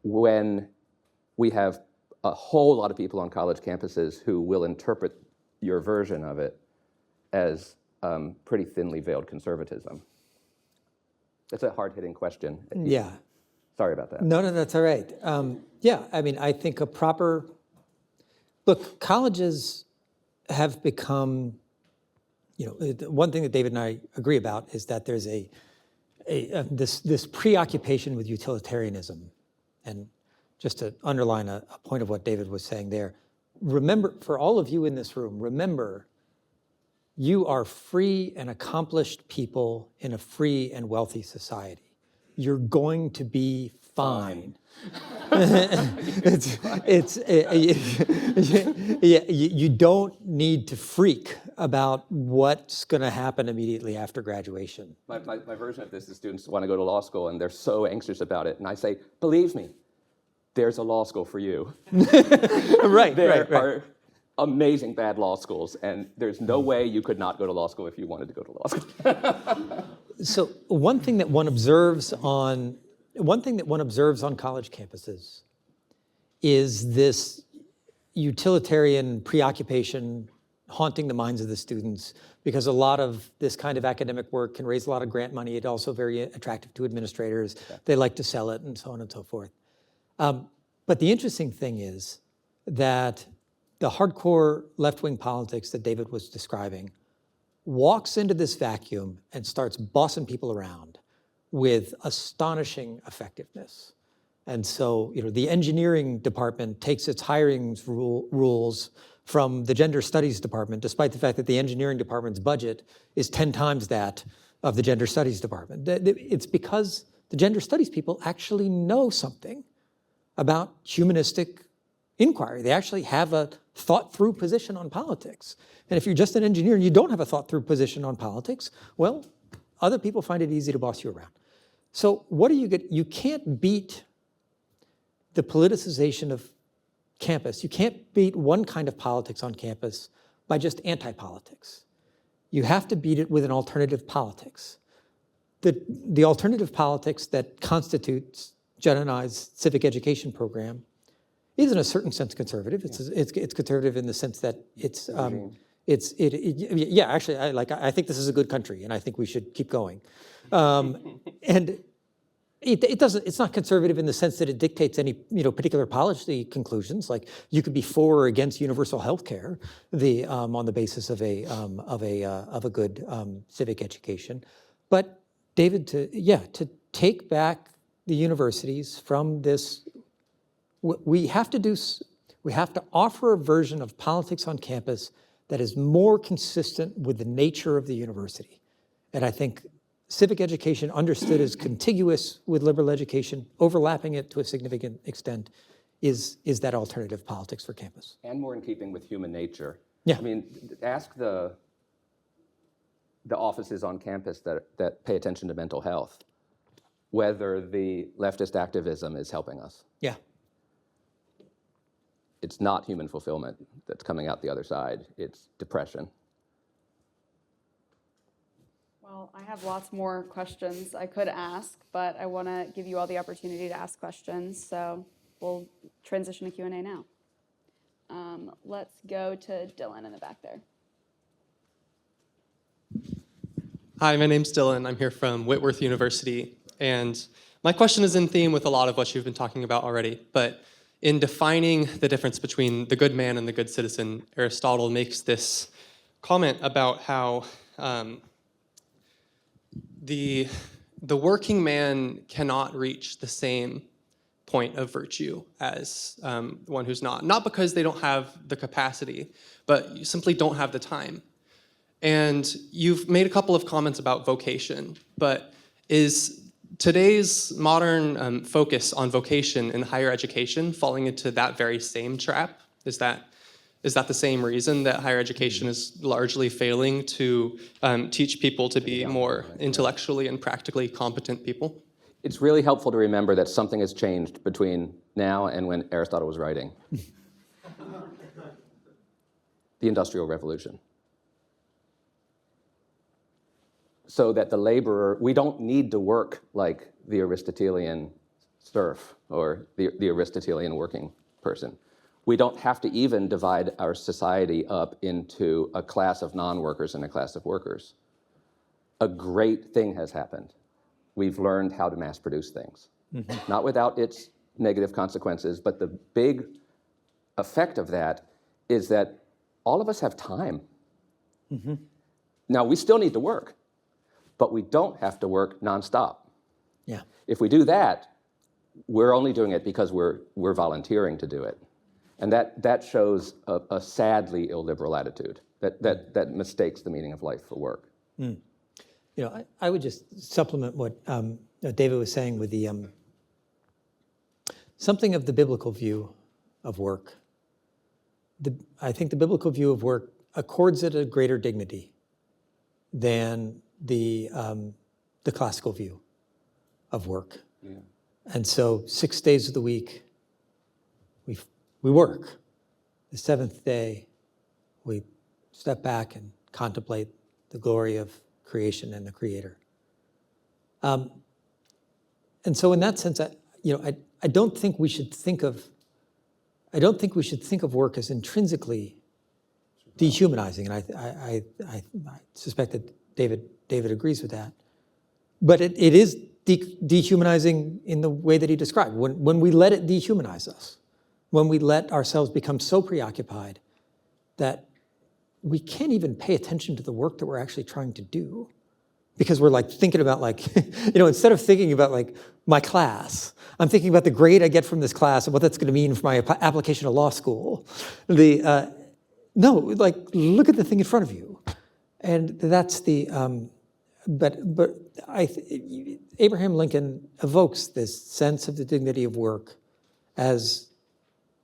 B: when we have a whole lot of people on college campuses who will interpret your version of it as pretty thinly veiled conservatism? That's a hard-hitting question.
C: Yeah.
B: Sorry about that.
C: No, that's all right. Yeah, I mean, I think look, colleges have become, one thing that David and I agree about is that there's this preoccupation with utilitarianism. And just to underline a point of what David was saying there, remember, for all of you in this room, remember, you are free and accomplished people in a free and wealthy society. You're going to be fine. You don't need to freak about what's going to happen immediately after graduation.
B: My version of this is students want to go to law school and they're so anxious about it. And I say, believe me, there's a law school for you.
C: Right.
B: There are amazing bad law schools, and there's no way you could not go to law school if you wanted to go to law school.
C: So one thing that one observes on college campuses is this utilitarian preoccupation haunting the minds of the students, because a lot of this kind of academic work can raise a lot of grant money. It's also very attractive to administrators. Yeah. They like to sell it and so on and so forth. But the interesting thing is that the hardcore left-wing politics that David was describing walks into this vacuum and starts bossing people around with astonishing effectiveness. And so, the engineering department takes its hiring rules from the gender studies department, despite the fact that the engineering department's budget is 10 times that of the gender studies department. It's because the gender studies people actually know something about humanistic inquiry. They actually have a thought-through position on politics. And if you're just an engineer and you don't have a thought-through position on politics, well, other people find it easy to boss you around. So what do you get? You can't beat the politicization of campus. You can't beat one kind of politics on campus by just anti-politics. You have to beat it with an alternative politics. The alternative politics that constitutes Jenna and I's civic education program is in a certain sense conservative. It's conservative in the sense that I think this is a good country and I think we should keep going. And it doesn't. It's not conservative in the sense that it dictates any particular policy conclusions. Like you could be for or against universal health care, on the basis of a good civic education. But David, to take back the universities from this, we have to offer a version of politics on campus that is more consistent with the nature of the university. And I think civic education, understood as contiguous with liberal education, overlapping it to a significant extent, is that alternative politics for campus.
B: And more in keeping with human nature.
C: Yeah.
B: I mean, ask the offices on campus that pay attention to mental health, whether the leftist activism is helping us.
C: Yeah.
B: It's not human fulfillment that's coming out the other side. It's depression.
A: Well, I have lots more questions I could ask, but I want to give you all the opportunity to ask questions, so we'll transition to Q&A now. Let's go to Dylan in the back there.
D: Hi, my name's Dylan. I'm here from Whitworth University, and my question is in theme with a lot of what you've been talking about already, but in defining the difference between the good man and the good citizen, Aristotle makes this comment about how the working man cannot reach the same point of virtue as one who's not because they don't have the capacity, but you simply don't have the time. And you've made a couple of comments about vocation, but is today's modern focus on vocation in higher education falling into that very same trap? Is that the same reason that higher education is largely failing to teach people to be more intellectually and practically competent people?
B: It's really helpful to remember that something has changed between now and when Aristotle was writing. The Industrial Revolution. So that the laborer, we don't need to work like the Aristotelian serf or the Aristotelian working person. We don't have to even divide our society up into a class of non-workers and a class of workers. A great thing has happened. We've learned how to mass produce things. Not without its negative consequences, but the big effect of that is that all of us have time. Now, we still need to work, but we don't have to work nonstop.
C: Yeah.
B: If we do that, we're only doing it because we're volunteering to do it. And that shows a sadly illiberal attitude that mistakes the meaning of life for work.
C: I would just supplement what David was saying with the something of the biblical view of work. I think the biblical view of work accords it a greater dignity than the classical view of work.
B: Yeah.
C: And so 6 days of the week, we work. The seventh day, we step back and contemplate the glory of creation and the Creator. And so, in that sense, I don't think we should think of work as intrinsically dehumanizing, and I suspect that David agrees with that. But it is dehumanizing in the way that he described. When we let it dehumanize us, when we let ourselves become so preoccupied that we can't even pay attention to the work that we're actually trying to do, because we're like thinking about instead of thinking about my class, I'm thinking about the grade I get from this class and what that's going to mean for my application to law school. No, look at the thing in front of you, and that's the. Abraham Lincoln evokes this sense of the dignity of work as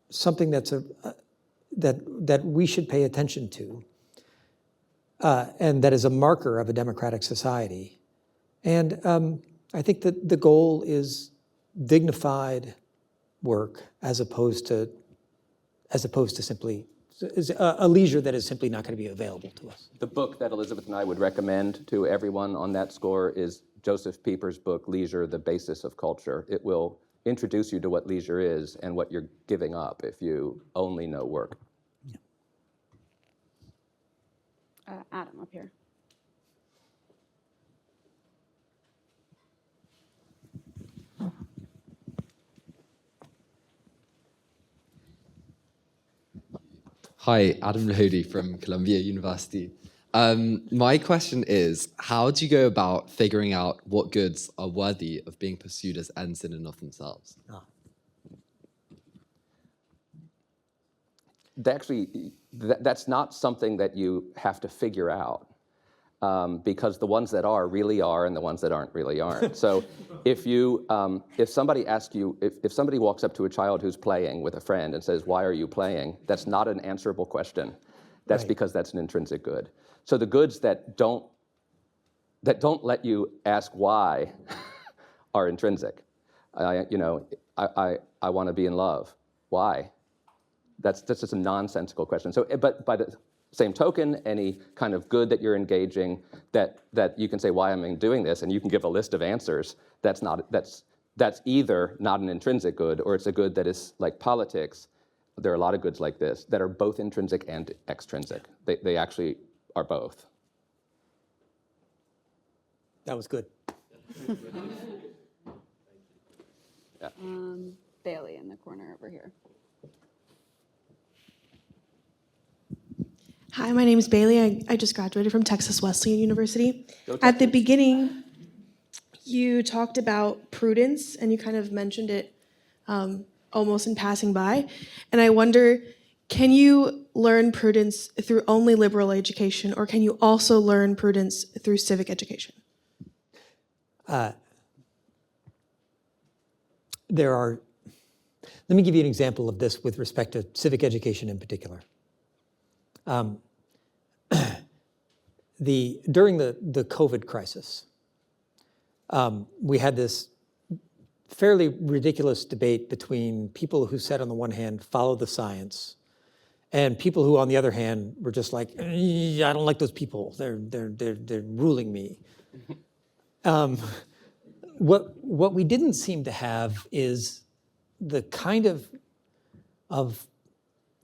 C: something that we should pay attention to, and that is a marker of a democratic society. And I think that the goal is dignified work as opposed to simply a leisure that is simply not going to be available to us.
B: The book that Elizabeth and I would recommend to everyone on that score is Joseph Pieper's book, Leisure, The Basis of Culture. It will introduce you to what leisure is and what you're giving up if you only know work.
A: Adam, up here.
E: Hi, Adam Lodi from Columbia University. My question is, how do you go about figuring out what goods are worthy of being pursued as ends in and of themselves?
B: Actually, that's not something that you have to figure out, because the ones that are really are, and the ones that aren't really aren't. So if somebody asks you, if somebody walks up to a child who's playing with a friend and says, "Why are you playing?" That's not an answerable question. That's
C: Right.
B: because that's an intrinsic good. So the goods that don't let you ask why are intrinsic. I want to be in love. Why? That's just a nonsensical question. So, but by the same token, any kind of good that you're engaging, that you can say, why am I doing this, and you can give a list of answers. That's either not an intrinsic good, or it's a good that is like politics. There are a lot of goods like this that are both intrinsic and extrinsic. They actually are both.
C: That was good.
B: Yeah.
A: Bailey in the corner over here.
F: Hi, my name is Bailey. I just graduated from Texas Wesleyan University.
B: Go
F: At the
B: Texans.
F: beginning, you talked about prudence, and you kind of mentioned it almost in passing by. And I wonder, can you learn prudence through only liberal education, or can you also learn prudence through civic education?
C: Let me give you an example of this with respect to civic education in particular. During the COVID crisis, we had this fairly ridiculous debate between people who said, on the one hand, follow the science, and people who, on the other hand, were just like, I don't like those people. They're ruling me. What we didn't seem to have is the kind of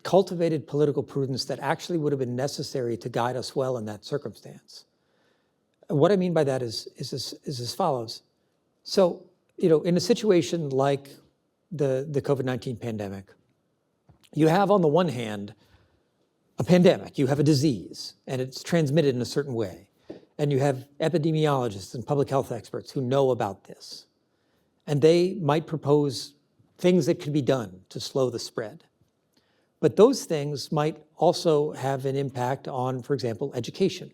C: cultivated political prudence that actually would have been necessary to guide us well in that circumstance. What I mean by that is as follows. So, in a situation like the COVID-19 pandemic, you have on the one hand a pandemic, you have a disease, and it's transmitted in a certain way. And you have epidemiologists and public health experts who know about this. And they might propose things that could be done to slow the spread. But those things might also have an impact on, for example, education.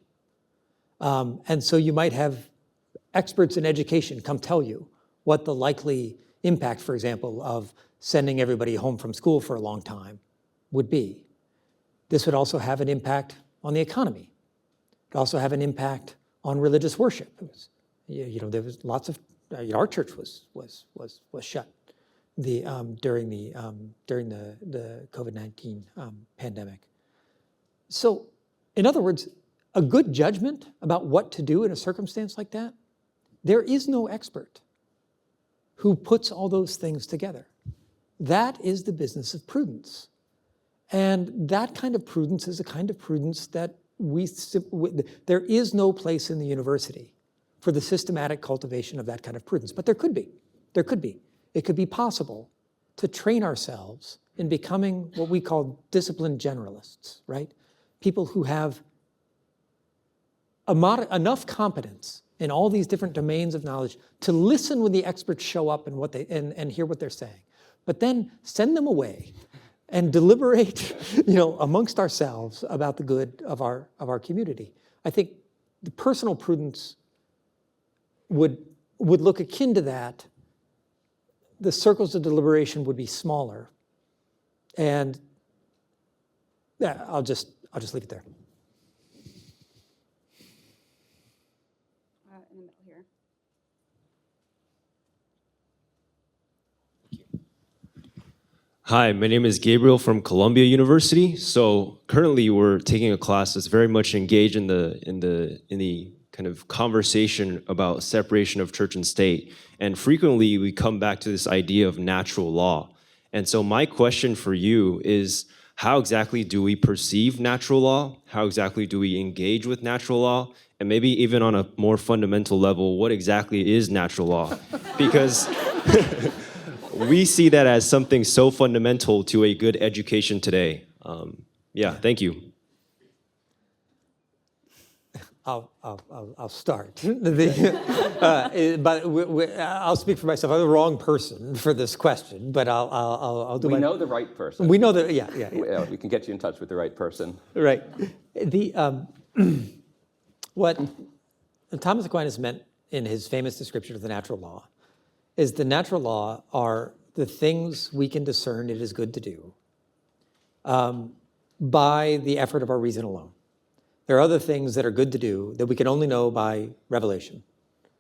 C: And so you might have experts in education come tell you what the likely impact, for example, of sending everybody home from school for a long time would be. This would also have an impact on the economy. It could also have an impact on religious worship. There was lots of, our church was shut during the COVID-19 pandemic. So, in other words, a good judgment about what to do in a circumstance like that, there is no expert who puts all those things together. That is the business of prudence. And that kind of prudence is a kind of prudence that there is no place in the university for the systematic cultivation of that kind of prudence. But there could be. There could be. It could be possible to train ourselves in becoming what we call disciplined generalists, right? People who have enough competence in all these different domains of knowledge to listen when the experts show up and hear what they're saying, but then send them away and deliberate, amongst ourselves about the good of our community. I think the personal prudence would look akin to that. The circles of deliberation would be smaller, and yeah, I'll just leave it there.
A: In the middle here.
G: Hi, my name is Gabriel from Columbia University. So currently we're taking a class that's very much engaged in the kind of conversation about separation of church and state. And frequently we come back to this idea of natural law. And so my question for you is, how exactly do we perceive natural law? How exactly do we engage with natural law? And maybe even on a more fundamental level, what exactly is natural law? Because we see that as something so fundamental to a good education today. Yeah, thank you.
C: I'll start. But I'll speak for myself. I'm the wrong person for this question, but I'll do
B: We
C: my.
B: know the right person.
C: We know that. Yeah.
B: We can get you in touch with the right person.
C: Right. What Thomas Aquinas meant in his famous description of the natural law is the natural law are the things we can discern it is good to do by the effort of our reason alone. There are other things that are good to do that we can only know by revelation.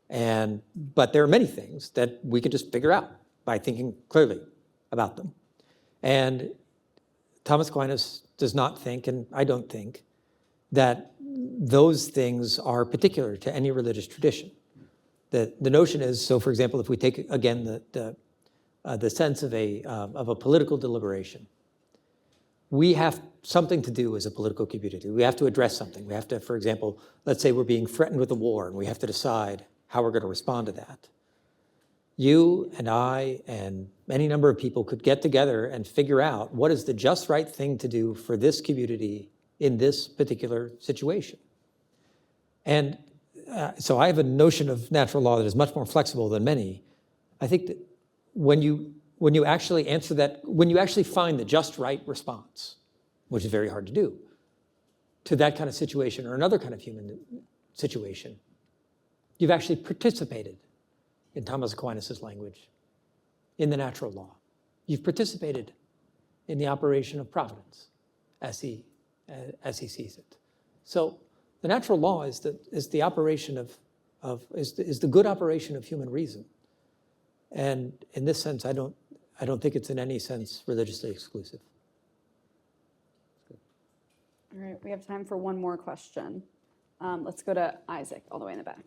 C: But there are many things that we can just figure out by thinking clearly about them. And Thomas Aquinas does not think, and I don't think, that those things are particular to any religious tradition. The notion is, so for example, if we take again the sense of a political deliberation, we have something to do as a political community. We have to address something. We have to, for example, let's say we're being threatened with a war and we have to decide how we're going to respond to that. You and I and any number of people could get together and figure out what is the just right thing to do for this community in this particular situation. And so I have a notion of natural law that is much more flexible than many. I think that when you actually answer that, when you actually find the just right response, which is very hard to do, to that kind of situation or another kind of human situation, you've actually participated, in Thomas Aquinas' language, in the natural law. You've participated in the operation of providence, as he sees it. So the natural law is the operation is the good operation of human reason. And in this sense, I don't think it's in any sense religiously exclusive.
A: All right, we have time for one more question. Let's go to Isaac, all the way in the back.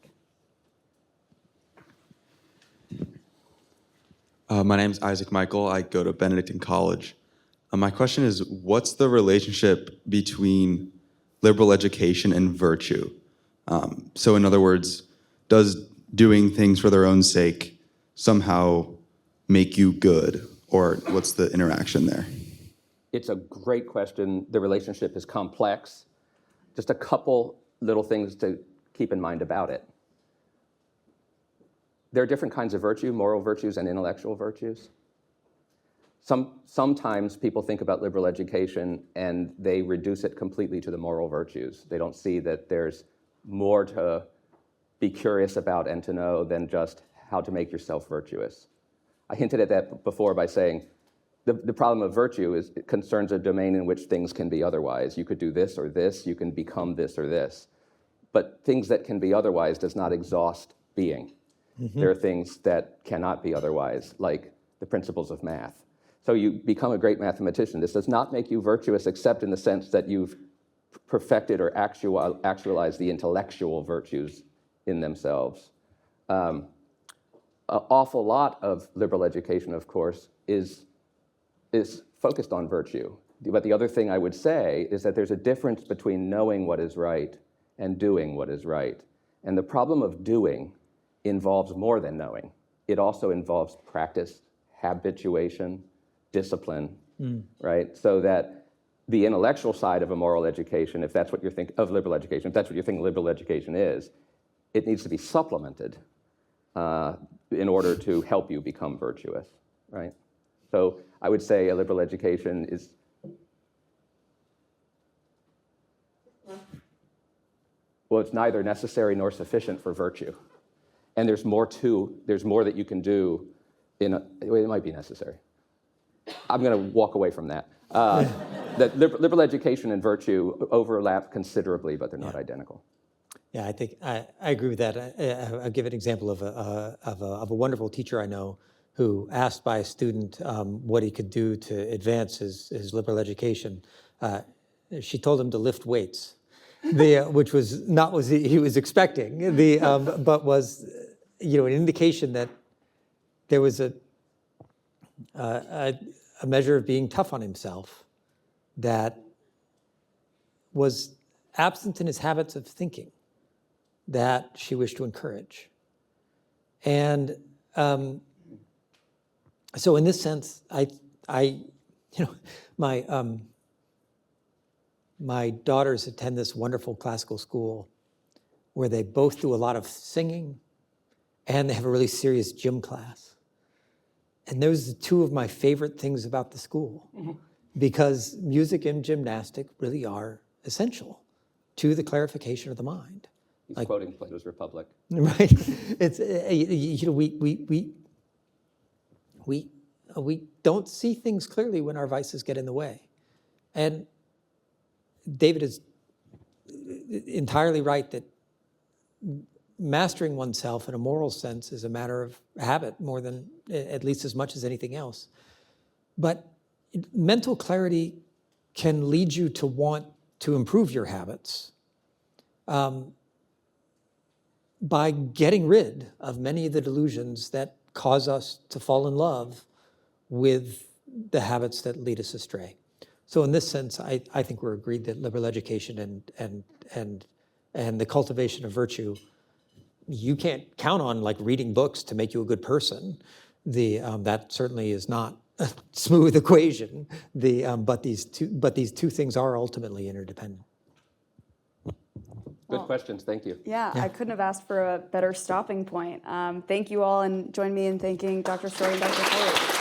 H: My name is Isaac Michael. I go to Benedictine College. My question is, what's the relationship between liberal education and virtue? So in other words, does doing things for their own sake somehow make you good? Or what's the interaction there?
B: It's a great question. The relationship is complex. Just a couple little things to keep in mind about it. There are different kinds of virtue, moral virtues and intellectual virtues. Sometimes people think about liberal education and they reduce it completely to the moral virtues. They don't see that there's more to be curious about and to know than just how to make yourself virtuous. I hinted at that before by saying the problem of virtue is it concerns a domain in which things can be otherwise. You could do this or this, you can become this or this. But things that can be otherwise does not exhaust being. Mm-hmm. There are things that cannot be otherwise, like the principles of math. So you become a great mathematician. This does not make you virtuous except in the sense that you've perfected or actualized the intellectual virtues in themselves. An awful lot of liberal education, of course, is focused on virtue. But the other thing I would say is that there's a difference between knowing what is right and doing what is right. And the problem of doing involves more than knowing. It also involves practice, habituation, discipline, right? So that the intellectual side of a moral education, if that's what you're thinking of liberal education, if that's what you think liberal education is, it needs to be supplemented in order to help you become virtuous, right? So I would say a liberal education is it's neither necessary nor sufficient for virtue. And there's more that you can do it might be necessary. I'm going to walk away from that. That liberal education and virtue overlap considerably, but they're not identical.
C: Yeah, I think I agree with that. I'll give an example of a wonderful teacher I know who asked by a student what he could do to advance his liberal education. She told him to lift weights, which was not what he was expecting, but was an indication that there was a measure of being tough on himself that was absent in his habits of thinking that she wished to encourage. And so in this sense, my my daughters attend this wonderful classical school where they both do a lot of singing and they have a really serious gym class. And those are two of my favorite things about the school because music and gymnastic really are essential to the clarification of the mind.
B: He's quoting Plato's Republic.
C: Right? It's, you know, we don't see things clearly when our vices get in the way. And David is entirely right that mastering oneself in a moral sense is a matter of habit more than, at least as much as anything else. But mental clarity can lead you to want to improve your habits by getting rid of many of the delusions that cause us to fall in love with the habits that lead us astray. So in this sense, I think we're agreed that liberal education and the cultivation of virtue, you can't count on like reading books to make you a good person. That certainly is not a smooth equation. But these two things are ultimately interdependent.
B: Good questions, thank you.
A: Yeah, I couldn't have asked for a better stopping point. Thank you all, and join me in thanking Dr. Story and Dr. Ford.